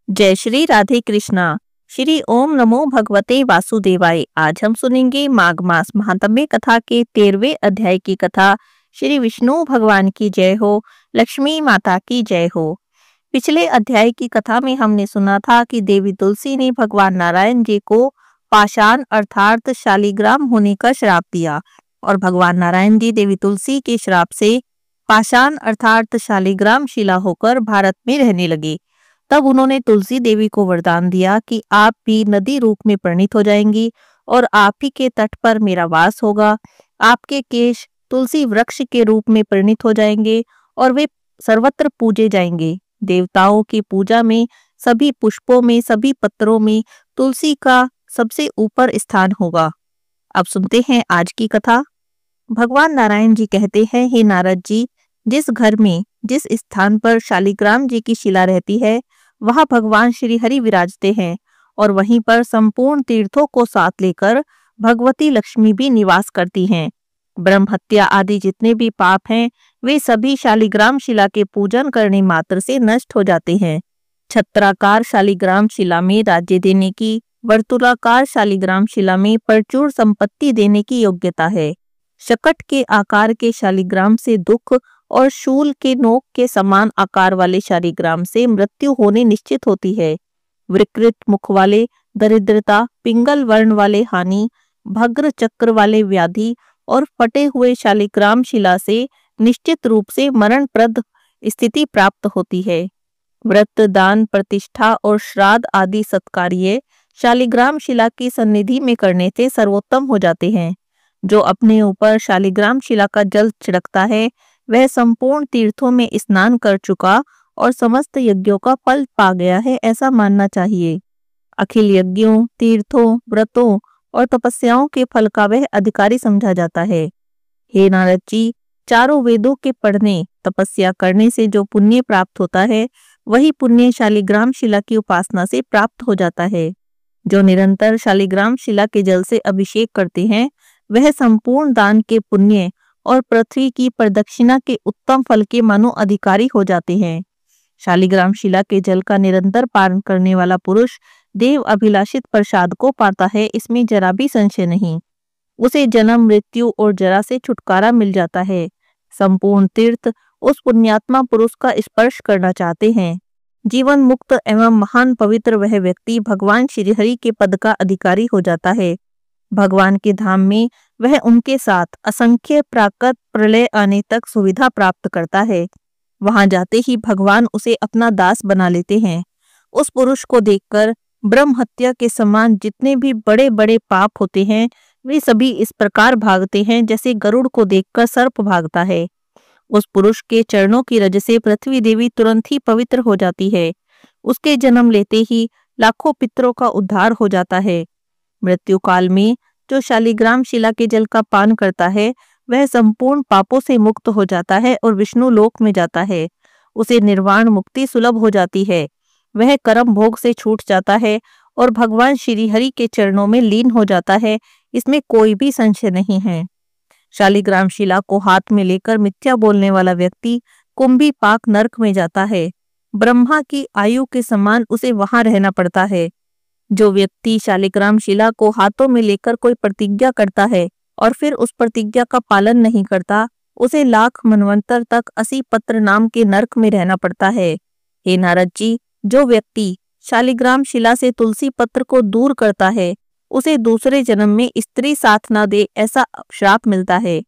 जय श्री राधे कृष्णा। श्री ओम नमो भगवते वासुदेवाय। आज हम सुनेंगे माघ मास महात्म्य कथा के 13वें अध्याय की कथा। श्री विष्णु भगवान की जय हो, लक्ष्मी माता की जय हो। पिछले अध्याय की कथा में हमने सुना था कि देवी तुलसी ने भगवान नारायण जी को पाषाण अर्थात शालिग्राम होने का श्राप दिया और भगवान नारायण जी देवी तुलसी के श्राप से पाषाण अर्थात शालिग्राम शिला होकर भारत में रहने लगे। तब उन्होंने तुलसी देवी को वरदान दिया कि आप भी नदी रूप में परिणित हो जाएंगी और आप ही के तट पर मेरा वास होगा। आपके केश तुलसी वृक्ष के रूप में परिणित हो जाएंगे और वे सर्वत्र पूजे जाएंगे। देवताओं की पूजा में सभी पुष्पों में, सभी पत्रों में तुलसी का सबसे ऊपर स्थान होगा। अब सुनते हैं आज की कथा। भगवान नारायण जी कहते हैं, हे नारद जी, जिस घर में, जिस स्थान पर शालिग्राम जी की शिला रहती है वहां भगवान श्री हरि विराजते हैं और वहीं पर संपूर्ण तीर्थों को साथ लेकर भगवती लक्ष्मी भी निवास करती हैं। ब्रह्म हत्या आदि जितने भी पाप हैं वे सभी शालिग्राम शिला के पूजन करने मात्र से नष्ट हो जाते हैं। छत्राकार शालिग्राम शिला में राज्य देने की, वर्तुलाकार शालिग्राम शिला में प्रचुर संपत्ति देने की योग्यता है। शकट के आकार के शालिग्राम से दुख और शूल के नोक के समान आकार वाले शालिग्राम से मृत्यु होने निश्चित होती है। विकृत मुख वाले दरिद्रता, पिंगल वर्ण वाले हानि, भग्र चक्र वाले व्याधि और फटे हुए शालिग्राम शिला से निश्चित रूप से मरणप्रद स्थिति प्राप्त होती है। व्रत, दान, प्रतिष्ठा और श्राद्ध आदि सत्कार्य शालिग्राम शिला की सन्निधि में करने से सर्वोत्तम हो जाते हैं। जो अपने ऊपर शालिग्राम शिला का जल छिड़कता है वह संपूर्ण तीर्थों में स्नान कर चुका और समस्त यज्ञों का फल पा गया है, ऐसा मानना चाहिए। अखिल यज्ञों, तीर्थों, व्रतों और तपस्याओं के फल का वह अधिकारी समझा जाता है। हे नारद जी, चारों वेदों के पढ़ने, तपस्या करने से जो पुण्य प्राप्त होता है वही पुण्य शालिग्राम शिला की उपासना से प्राप्त हो जाता है। जो निरंतर शालिग्राम शिला के जल से अभिषेक करते हैं वह संपूर्ण दान के पुण्य और पृथ्वी की प्रदक्षिणा के उत्तम फल के मानो अधिकारी हो जाते हैं। शालिग्राम शिला के जल का निरंतर पान करने वाला पुरुष देव अभिलाषित प्रसाद को पाता है, इसमें जरा भी संशय नहीं। उसे जन्म, मृत्यु और जरा से छुटकारा मिल जाता है। संपूर्ण तीर्थ उस पुण्यात्मा पुरुष का स्पर्श करना चाहते हैं। जीवन मुक्त एवं महान पवित्र वह व्यक्ति भगवान श्रीहरि के पद का अधिकारी हो जाता है। भगवान के धाम में वह उनके साथ असंख्य प्राकृत प्रलय आने तक सुविधा प्राप्त करता है। वहां जाते ही भगवान उसे अपना दास बना लेते हैं। उस पुरुष को देखकर ब्रह्म हत्या के समान जितने भी बड़े बड़े पाप होते हैं वे सभी इस प्रकार भागते हैं जैसे गरुड़ को देखकर सर्प भागता है। उस पुरुष के चरणों की रज से पृथ्वी देवी तुरंत ही पवित्र हो जाती है। उसके जन्म लेते ही लाखों पितरों का उद्धार हो जाता है। मृत्यु काल में जो शालिग्राम शिला के जल का पान करता है वह संपूर्ण पापों से मुक्त हो जाता है और विष्णु लोक में जाता है। उसे निर्वाण मुक्ति सुलभ हो जाती है। वह कर्म भोग से छूट जाता है और भगवान श्री हरि के चरणों में लीन हो जाता है, इसमें कोई भी संशय नहीं है। शालिग्राम शिला को हाथ में लेकर मिथ्या बोलने वाला व्यक्ति कुंभी पाक नरक में जाता है। ब्रह्मा की आयु के समान उसे वहां रहना पड़ता है। जो व्यक्ति शालिग्राम शिला को हाथों में लेकर कोई प्रतिज्ञा करता है और फिर उस प्रतिज्ञा का पालन नहीं करता उसे लाख मनवंतर तक 80 पत्र नाम के नरक में रहना पड़ता है। हे नारद जी, जो व्यक्ति शालिग्राम शिला से तुलसी पत्र को दूर करता है उसे दूसरे जन्म में स्त्री साथ न दे ऐसा श्राप मिलता है।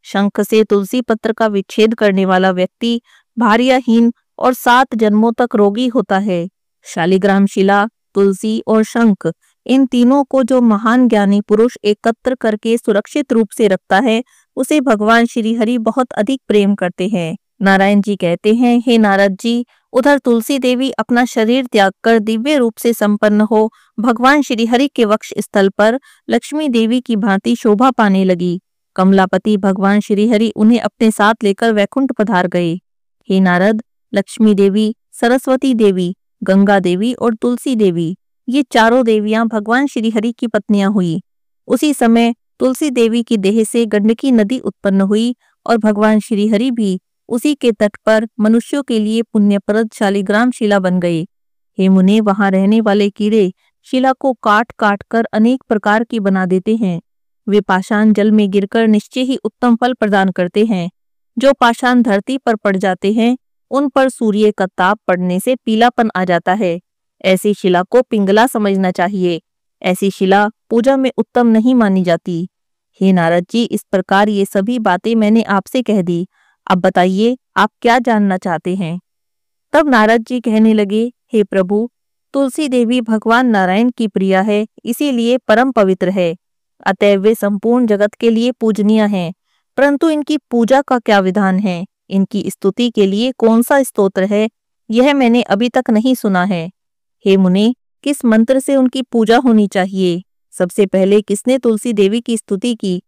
शंख से तुलसी पत्र का विच्छेद करने वाला व्यक्ति भार्याहीन और 7 जन्मों तक रोगी होता है। शालिग्राम शिला, तुलसी और शंख, इन तीनों को जो महान ज्ञानी पुरुष एकत्र करके सुरक्षित रूप से रखता है उसे भगवान श्री हरि बहुत अधिक प्रेम करते हैं। नारायण जी कहते हैं, हे नारद जी, उधर तुलसी देवी अपना शरीर त्याग कर दिव्य रूप से संपन्न हो भगवान श्री हरि के वक्ष स्थल पर लक्ष्मी देवी की भांति शोभा पाने लगी। कमलापति भगवान श्री हरि उन्हें अपने साथ लेकर वैकुंठ पधार गए। हे नारद, लक्ष्मी देवी, सरस्वती देवी, गंगा देवी और तुलसी देवी, ये चारों देवियां भगवान श्री हरि की पत्नियां हुई। उसी समय तुलसी देवी की देह से गंडकी नदी उत्पन्न हुई और भगवान श्री हरि भी उसी के तट पर मनुष्यों के लिए पुण्यप्रद शालिग्राम शिला बन गई। हे मुने, वहां रहने वाले कीड़े शिला को काट काट कर अनेक प्रकार की बना देते हैं। वे पाषाण जल में गिरकर निश्चय ही उत्तम फल प्रदान करते हैं। जो पाषाण धरती पर पड़ जाते हैं उन पर सूर्य का ताप पड़ने से पीलापन आ जाता है। ऐसी शिला को पिंगला समझना चाहिए। ऐसी शिला पूजा में उत्तम नहीं मानी जाती। हे नारद जी, इस प्रकार ये सभी बातें मैंने आपसे कह दी। अब बताइए आप क्या जानना चाहते हैं। तब नारद जी कहने लगे, हे प्रभु, तुलसी देवी भगवान नारायण की प्रिया है, इसीलिए परम पवित्र है। अतएव वे संपूर्ण जगत के लिए पूजनीय हैं। परंतु इनकी पूजा का क्या विधान है, इनकी स्तुति के लिए कौन सा स्तोत्र है, यह मैंने अभी तक नहीं सुना है। हे मुने, किस मंत्र से उनकी पूजा होनी चाहिए? सबसे पहले किसने तुलसी देवी की स्तुति की?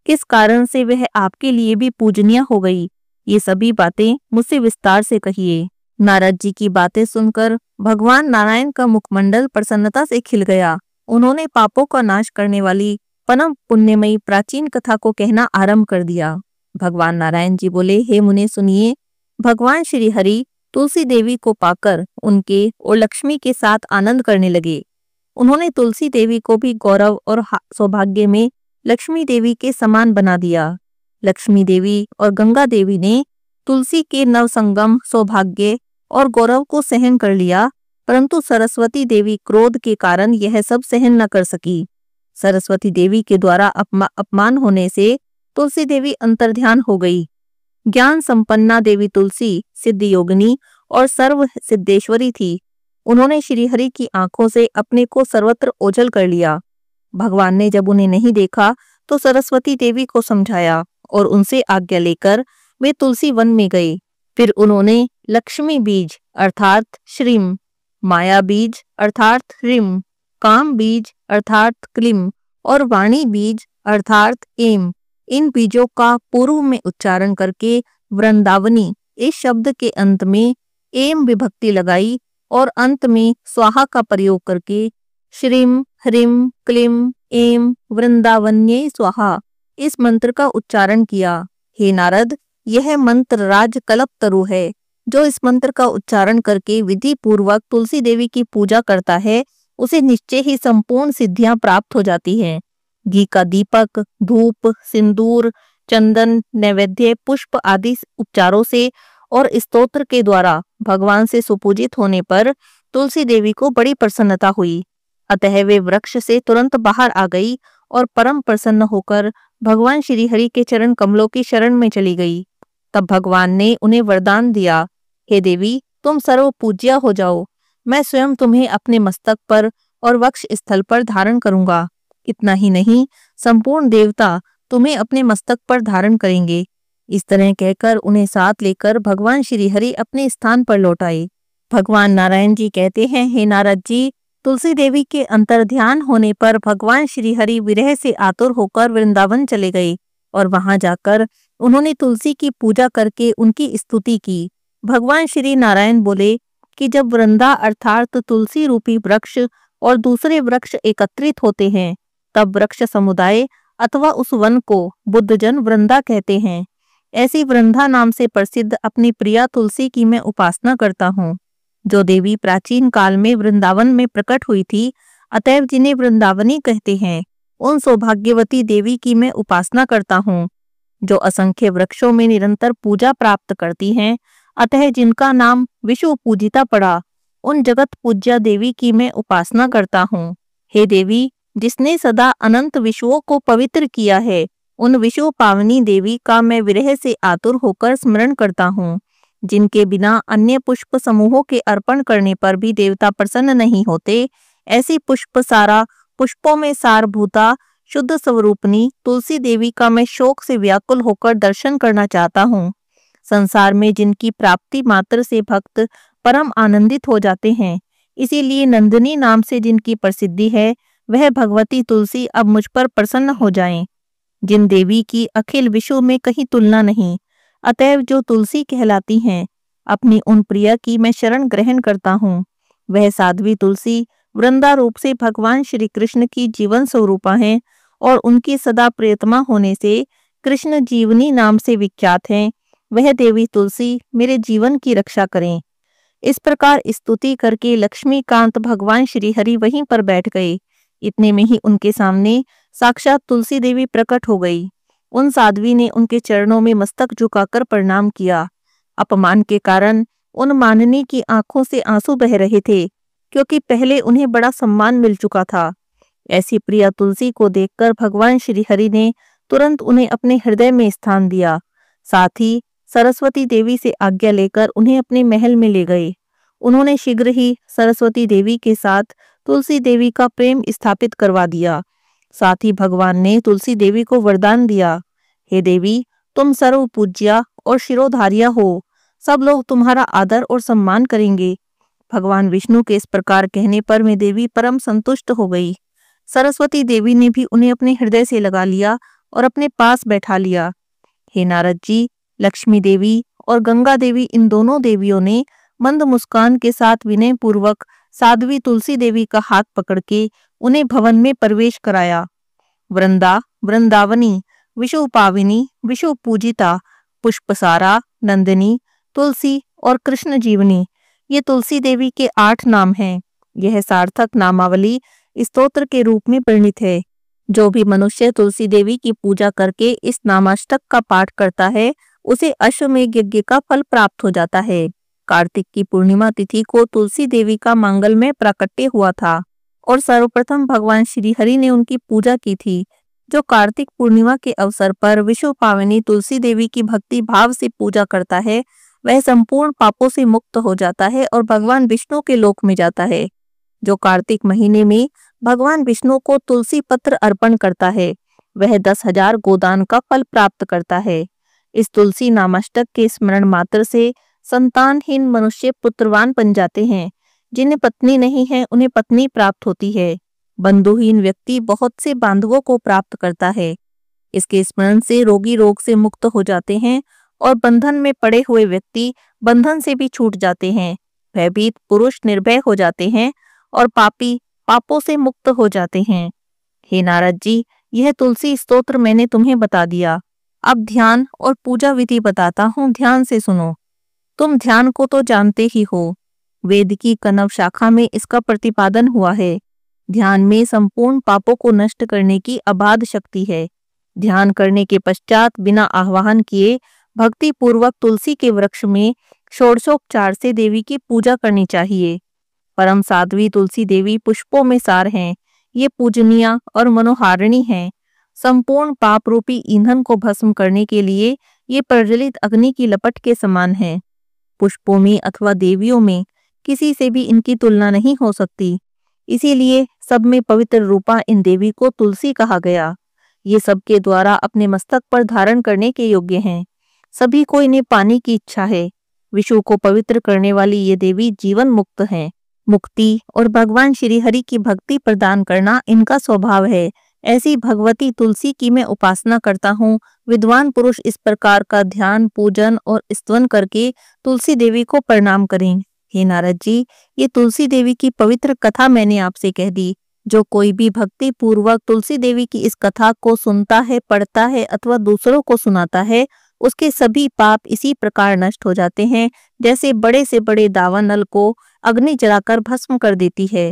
किस कारण से वह आपके लिए भी पूजनीय हो गई? ये सभी बातें मुझसे विस्तार से कहिए। नारद जी की बातें सुनकर भगवान नारायण का मुखमंडल प्रसन्नता से खिल गया। उन्होंने पापों का नाश करने वाली परम पुण्यमयी प्राचीन कथा को कहना आरंभ कर दिया। भगवान नारायण जी बोले, हे मुने सुनिए। भगवान श्री हरि तुलसी देवी को पाकर उनके और लक्ष्मी के साथ आनंद करने लगे। उन्होंने तुलसी देवी को भी गौरव और सौभाग्य में लक्ष्मी देवी के समान बना दिया। लक्ष्मी देवी और गंगा देवी ने तुलसी के नवसंगम सौभाग्य और गौरव को सहन कर लिया, परंतु सरस्वती देवी क्रोध के कारण यह सब सहन न कर सकी। सरस्वती देवी के द्वारा अपमान होने से तुलसी देवी अंतर्ध्यान हो गई। ज्ञान संपन्ना देवी तुलसी सिद्ध योगिनी और सर्व सिद्धेश्वरी थी। उन्होंने श्रीहरि की आंखों से अपने को सर्वत्र ओझल कर लिया। भगवान ने जब उन्हें नहीं देखा तो सरस्वती देवी को समझाया और उनसे आज्ञा लेकर वे तुलसी वन में गए। फिर उन्होंने लक्ष्मी बीज अर्थात श्रीम, माया बीज अर्थात ह्रीम, काम बीज अर्थात क्लीम और वाणी बीज अर्थात एम, इन बीजों का पूर्व में उच्चारण करके वृंदावनी इस शब्द के अंत में एम विभक्ति लगाई और अंत में स्वाहा का प्रयोग करके श्रीम ह्रीम क्लीम एम वृंदावन्ये स्वाहा इस मंत्र का उच्चारण किया। हे नारद, यह मंत्र राज कल्पतरु है। जो इस मंत्र का उच्चारण करके विधि पूर्वक तुलसी देवी की पूजा करता है उसे निश्चय ही संपूर्ण सिद्धियां प्राप्त हो जाती हैं। घी का दीपक, धूप, सिंदूर, चंदन, नैवेद्य, पुष्प आदि उपचारों से और स्तोत्र के द्वारा भगवान से सुपूजित होने पर तुलसी देवी को बड़ी प्रसन्नता हुई। अतः वे वृक्ष से तुरंत बाहर आ गई और परम प्रसन्न होकर भगवान श्री हरि के चरण कमलों की शरण में चली गई। तब भगवान ने उन्हें वरदान दिया, हे देवी, तुम सर्व पूज्या हो जाओ। मैं स्वयं तुम्हें अपने मस्तक पर और वक्ष स्थल पर धारण करूंगा। इतना ही नहीं, संपूर्ण देवता तुम्हें अपने मस्तक पर धारण करेंगे। इस तरह कहकर उन्हें साथ लेकर भगवान श्री हरि अपने स्थान पर लौट आए। भगवान नारायण जी कहते हैं, हे नारद जी, तुलसी देवी के अंतर्ध्यान होने पर भगवान श्री हरि विरह से आतुर होकर वृंदावन चले गए और वहां जाकर उन्होंने तुलसी की पूजा करके उनकी स्तुति की। भगवान श्री नारायण बोले कि जब वृंदा अर्थात तुलसी रूपी वृक्ष और दूसरे वृक्ष एकत्रित होते हैं तब वृक्ष समुदाय अथवा उस वन को बुद्धजन वृंदा कहते हैं। ऐसी वृंदा नाम से प्रसिद्ध अपनी प्रिया तुलसी की मैं उपासना करता हूँ, जो देवी प्राचीन काल में वृंदावन में प्रकट हुई थी। अतएव जिन्हें वृंदावनी कहते हैं उन सौभाग्यवती देवी की मैं उपासना करता हूँ, जो असंख्य वृक्षों में निरंतर पूजा प्राप्त करती हैं। अतः जिनका नाम विश्व पूजिता पड़ा उन जगत पूज्या देवी की मैं उपासना करता हूँ। हे देवी, जिसने सदा अनंत विश्वों को पवित्र किया है उन विश्व पावनी देवी का मैं विरह से आतुर होकर स्मरण करता हूँ। जिनके बिना अन्य पुष्प समूहों के अर्पण करने पर भी देवता प्रसन्न नहीं होते, ऐसी पुष्पों में सारभूता शुद्ध स्वरूपनी तुलसी देवी का मैं शोक से व्याकुल होकर दर्शन करना चाहता हूँ। संसार में जिनकी प्राप्ति मात्र से भक्त परम आनंदित हो जाते हैं, इसीलिए नंदिनी नाम से जिनकी प्रसिद्धि है, वह भगवती तुलसी अब मुझ पर प्रसन्न हो जाएं। जिन देवी की अखिल विश्व में कहीं तुलना नहीं, अतएव जो तुलसी कहलाती हैं, अपनी उन प्रिया की मैं शरण ग्रहण करता हूँ। वह साध्वी तुलसी वृंदा रूप से भगवान श्री कृष्ण की जीवन स्वरूपा हैं और उनकी सदा प्रियतमा होने से कृष्ण जीवनी नाम से विख्यात हैं। वह देवी तुलसी मेरे जीवन की रक्षा करें। इस प्रकार स्तुति करके लक्ष्मीकांत भगवान श्री हरि वहीं पर बैठ गए। इतने में ही उनके सामने साक्षात तुलसी देवी प्रकट हो गई। उन साध्वी ने उनके चरणों में मस्तक झुकाकर प्रणाम किया। अपमान के कारण उन माननी की आंखों से आंसू बह रहे थे, क्योंकि पहले उन्हें बड़ा सम्मान मिल चुका था। ऐसी प्रिया तुलसी को देखकर भगवान श्री हरि ने तुरंत उन्हें अपने हृदय में स्थान दिया। साथ ही सरस्वती देवी से आज्ञा लेकर उन्हें अपने महल में ले गए। उन्होंने शीघ्र ही सरस्वती देवी के साथ तुलसी देवी का प्रेम स्थापित करवा दिया। साथ ही भगवान ने तुलसी देवी को वरदान दिया, हे देवी, तुम सर्व पूज्या और शिरोधार्या हो, सब लोग तुम्हारा आदर और सम्मान करेंगे। भगवान विष्णु के इस प्रकार कहने पर मैं देवी परम संतुष्ट हो गई। सरस्वती देवी ने भी उन्हें अपने हृदय से लगा लिया और अपने पास बैठा लिया। हे नारद जी, लक्ष्मी देवी और गंगा देवी, इन दोनों देवियों ने मंद मुस्कान के साथ विनय पूर्वक साध्वी तुलसी देवी का हाथ पकड़ के उन्हें भवन में प्रवेश कराया। वृंदा, वृंदावनी, विश्व पाविनी, विश्व पूजिता, पुष्पसारा, नंदिनी, तुलसी और कृष्ण जीवनी, ये तुलसी देवी के 8 नाम हैं। यह सार्थक नामावली स्तोत्र के रूप में वर्णित है। जो भी मनुष्य तुलसी देवी की पूजा करके इस नामाष्टक का पाठ करता है, उसे अश्वमेध यज्ञ का फल प्राप्त हो जाता है। कार्तिक की पूर्णिमा तिथि को तुलसी देवी का मंगलमय प्राकट्य हुआ था और सर्वप्रथम भगवान श्री हरि ने उनकी पूजा की थी। जो कार्तिक पूर्णिमा के अवसर पर विश्व पावनी तुलसी देवी की भक्ति भाव से पूजा करता है, वह संपूर्ण पापों से मुक्त हो जाता है और भगवान विष्णु के लोक में जाता है। जो कार्तिक महीने में भगवान विष्णु को तुलसी पत्र अर्पण करता है, वह 10,000 गोदान का फल प्राप्त करता है। इस तुलसी नामाष्टक के स्मरण मात्र से संतानहीन मनुष्य पुत्रवान बन जाते हैं। जिन्हें पत्नी नहीं है, उन्हें पत्नी प्राप्त होती है। बंधुहीन व्यक्ति बहुत से बांधवों को प्राप्त करता है। इसके स्मरण से रोगी रोग से मुक्त हो जाते हैं और बंधन में पड़े हुए व्यक्ति बंधन से भी छूट जाते हैं। भयभीत पुरुष निर्भय हो जाते हैं और पापी पापों से मुक्त हो जाते हैं। हे नारद जी, यह तुलसी स्तोत्र मैंने तुम्हें बता दिया। अब ध्यान और पूजा विधि बताता हूँ, ध्यान से सुनो। तुम ध्यान को तो जानते ही हो, वेद की कनव शाखा में इसका प्रतिपादन हुआ है। ध्यान में संपूर्ण पापों को नष्ट करने की अबाध शक्ति है। ध्यान करने के पश्चात बिना आह्वान किए भक्ति पूर्वक तुलसी के वृक्ष में षोडशोपचार से देवी की पूजा करनी चाहिए। परम साध्वी तुलसी देवी पुष्पों में सार हैं। ये पूजनीय और मनोहारिणी हैं। संपूर्ण पाप रूपी ईंधन को भस्म करने के लिए ये प्रज्वलित अग्नि की लपट के समान है। पुष्पों में अथवा देवियों में किसी से भी इनकी तुलना नहीं हो सकती। इसीलिए सब में पवित्र रूपा इन देवी को तुलसी कहा गया। ये सबके द्वारा अपने मस्तक पर धारण करने के योग्य हैं। सभी को इन्हें पाने की इच्छा है। विश्व को पवित्र करने वाली ये देवी जीवन मुक्त हैं। मुक्ति और भगवान श्री हरि की भक्ति प्रदान करना इनका स्वभाव है। ऐसी भगवती तुलसी की मैं उपासना करता हूँ। विद्वान पुरुष इस प्रकार का ध्यान, पूजन और स्तवन करके तुलसी देवी को प्रणाम करें। हे नारद जी, ये तुलसी देवी की पवित्र कथा मैंने आपसे कह दी। जो कोई भी भक्ति पूर्वक तुलसी देवी की इस कथा को सुनता है, पढ़ता है अथवा दूसरों को सुनाता है, उसके सभी पाप इसी प्रकार नष्ट हो जाते हैं, जैसे बड़े से बड़े दावानल को अग्नि जलाकर भस्म कर देती है।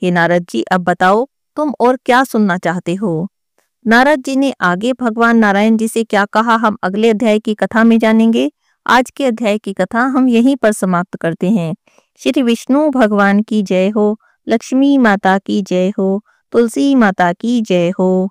हे नारद जी, अब बताओ तुम और क्या सुनना चाहते हो। नारद जी ने आगे भगवान नारायण जी से क्या कहा, हम अगले अध्याय की कथा में जानेंगे। आज के अध्याय की कथा हम यहीं पर समाप्त करते हैं। श्री विष्णु भगवान की जय हो, लक्ष्मी माता की जय हो, तुलसी माता की जय हो।